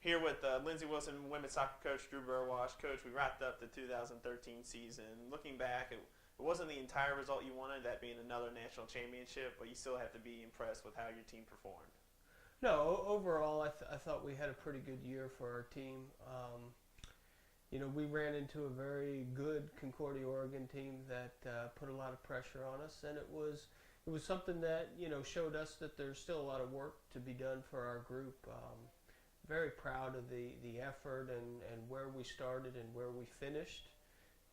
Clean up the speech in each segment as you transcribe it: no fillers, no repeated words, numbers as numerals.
Here with Lindsey Wilson, women's soccer coach Drew Burwash. Coach, we wrapped up the 2013 season. Looking back, it wasn't the entire result you wanted, that being another national championship, but you still have to be impressed with how your team performed. No, overall, I thought we had a pretty good year for our team. We ran into a very good Concordia, Oregon team that put a lot of pressure on us, and it was something that showed us that there's still a lot of work to be done for our group. Very proud of the effort and where we started and where we finished.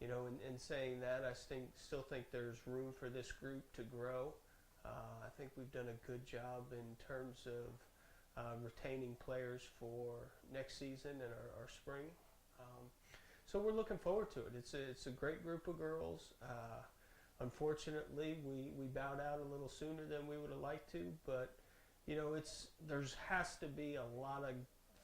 In saying that, I still think there's room for this group to grow. I think we've done a good job in terms of retaining players for next season and our spring. So we're looking forward to it. It's a great group of girls. Unfortunately, we bowed out a little sooner than we would have liked to, but there's has to be a lot of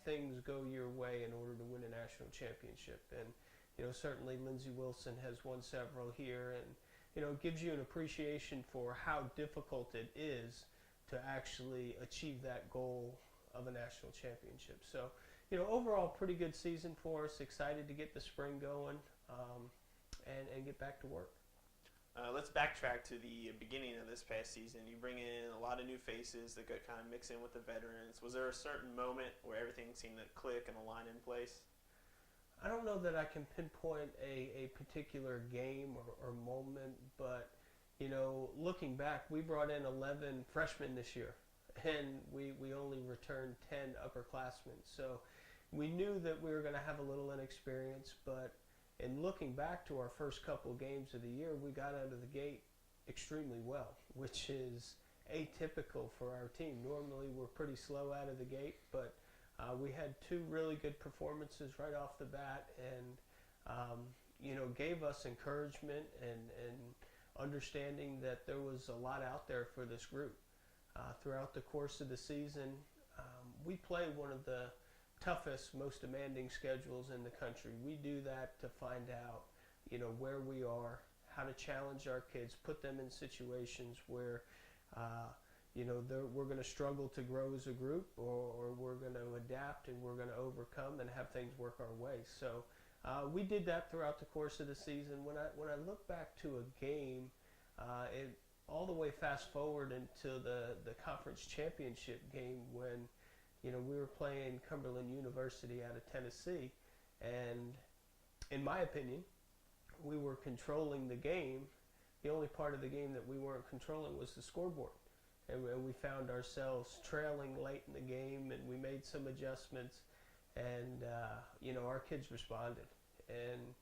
things go your way in order to win a national championship. And certainly Lindsey Wilson has won several here, and it gives you an appreciation for how difficult it is to actually achieve that goal of a national championship. So overall, pretty good season for us. Excited to get the spring going, and get back to work. Let's backtrack to the beginning of this past season. You bring in a lot of new faces that got kind of mixed in with the veterans. Was there a certain moment where everything seemed to click and align in place? I don't know that I can pinpoint a particular game or moment, but looking back, we brought in 11 freshmen this year, and we only returned 10 upperclassmen. So we knew that we were going to have a little inexperience, but in looking back to our first couple of games of the year, we got out of the gate extremely well, which is atypical for our team. Normally we're pretty slow out of the gate, but we had two really good performances right off the bat, and gave us encouragement and understanding that there was a lot out there for this group. Throughout the course of the season, we play one of the toughest, most demanding schedules in the country. We do that to find out, where we are, how to challenge our kids, put them in situations where, we're going to struggle to grow as a group, or we're going to adapt and we're going to overcome and have things work our way. So we did that throughout the course of the season. When I look back to a game, all the way fast forward into the conference championship game when we were playing Cumberland University out of Tennessee, and in my opinion, we were controlling the game. The only part of the game that we weren't controlling was the scoreboard, and we found ourselves trailing late in the game, and we made some adjustments, and our kids responded, and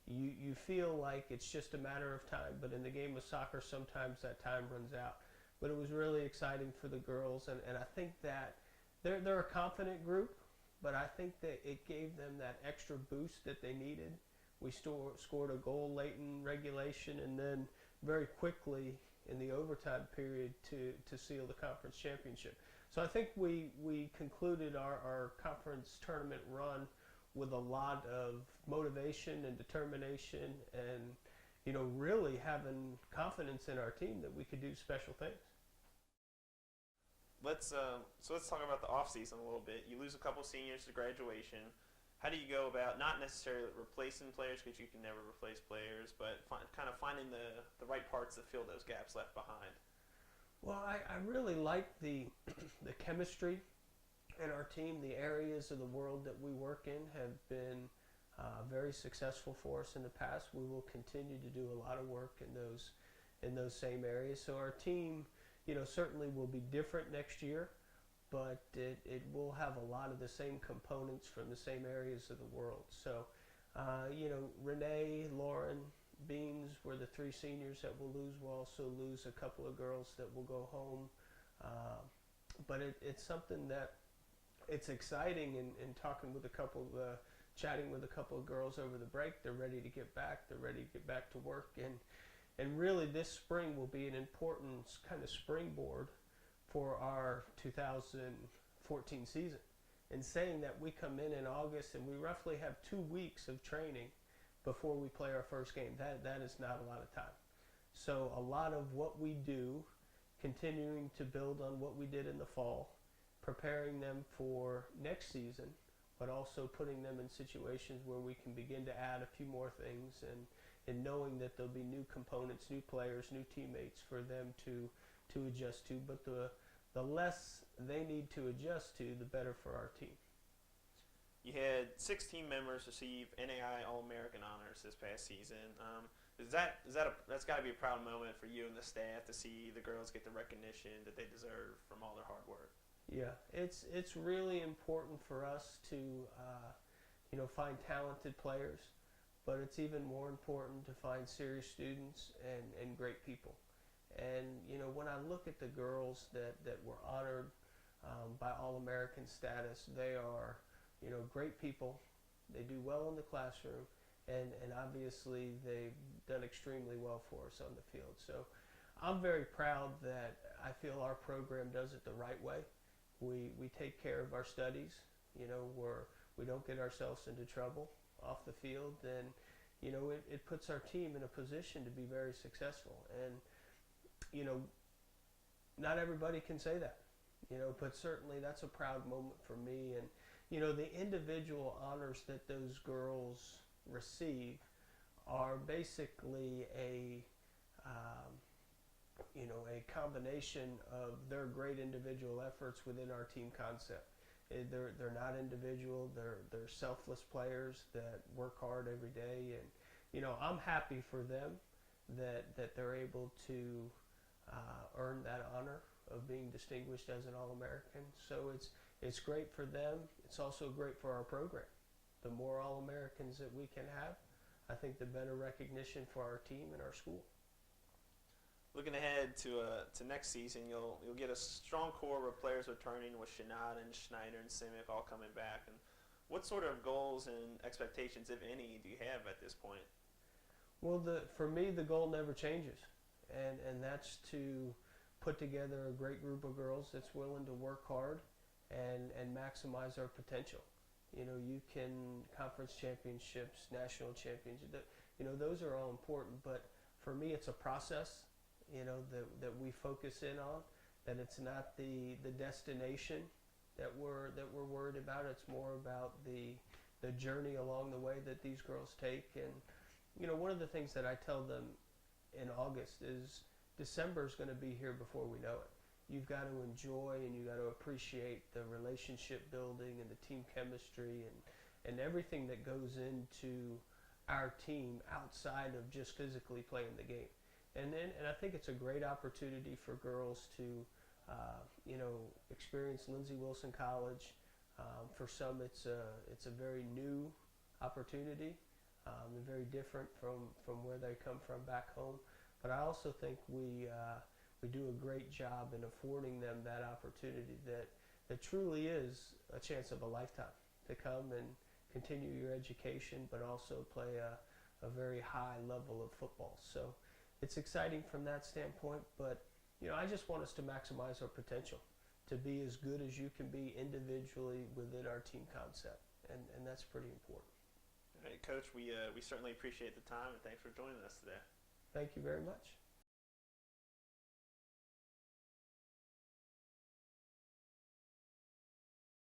you feel like it's just a matter of time, but in the game of soccer, sometimes that time runs out. But it was really exciting for the girls, and I think that they're a confident group, but I think that it gave them that extra boost that they needed. We scored a goal late in regulation, and then very quickly in the overtime period to seal the conference championship. So I think we concluded our conference tournament run with a lot of motivation and determination, and really having confidence in our team that we could do special things. Let's talk about the off season a little bit. You lose a couple seniors to graduation. How do you go about not necessarily replacing players, because you can never replace players, but kind of finding the right parts to fill those gaps left behind? Well, I really like the chemistry in our team. The areas of the world that we work in have been very successful for us in the past. We will continue to do a lot of work in those same areas. So our team, certainly will be different next year, but it will have a lot of the same components from the same areas of the world. So, Renee, Lauren, Beans were the three seniors that we'll lose. We'll also lose a couple of girls that will go home. But it's something that it's exciting, and talking with chatting with a couple of girls over the break. They're ready to get back. They're ready to get back to work. And really this spring will be an important kind of springboard for our 2014 season. In saying that, we come in August, and we roughly have 2 weeks of training before we play our first game. That is not a lot of time. So a lot of what we do, continuing to build on what we did in the fall, preparing them for next season, but also putting them in situations where we can begin to add a few more things, and knowing that there'll be new components, new players, new teammates for them to adjust to. But the less they need to adjust to, the better for our team. You had 6 team members receive NAI All-American honors this past season. That's got to be a proud moment for you and the staff to see the girls get the recognition that they deserve from all their hard work. Yeah, it's really important for us to find talented players, but it's even more important to find serious students and great people. And when I look at the girls that were honored by All-American status, they are great people. They do well in the classroom, and obviously they've done extremely well for us on the field. So I'm very proud that I feel our program does it the right way. We take care of our studies. We don't get ourselves into trouble off the field, and it puts our team in a position to be very successful. And not everybody can say that, but certainly that's a proud moment for me. And the individual honors that those girls receive are basically a combination of their great individual efforts within our team concept. They're not individual. They're selfless players that work hard every day, and I'm happy for them that they're able to earn that honor of being distinguished as an All-American. So it's great for them. It's also great for our program. The more All-Americans that we can have, I think the better recognition for our team and our school. Looking ahead to next season, you'll get a strong core of players returning with Shinada and Schneider and Simic all coming back. And what sort of goals and expectations, if any, do you have at this point? Well, for me, the goal never changes, and that's to put together a great group of girls that's willing to work hard and maximize our potential. You can conference championships, national championships, those are all important, but for me it's a process, that we focus in on, that it's not the destination that we're worried about. It's more about the journey along the way that these girls take. And one of the things that I tell them in August is December is going to be here before we know it. You've got to enjoy and you've got to appreciate the relationship building and the team chemistry and everything that goes into our team outside of just physically playing the game. And I think it's a great opportunity for girls to experience Lindsey Wilson College. For some, it's a very new opportunity and very different from where they come from back home. But I also think we do a great job in affording them that opportunity that truly is a chance of a lifetime to come and continue your education, but also play a very high level of football. So it's exciting from that standpoint, but I just want us to maximize our potential, to be as good as you can be individually within our team concept, and that's pretty important. All right, Coach, we certainly appreciate the time, and thanks for joining us today. Thank you very much.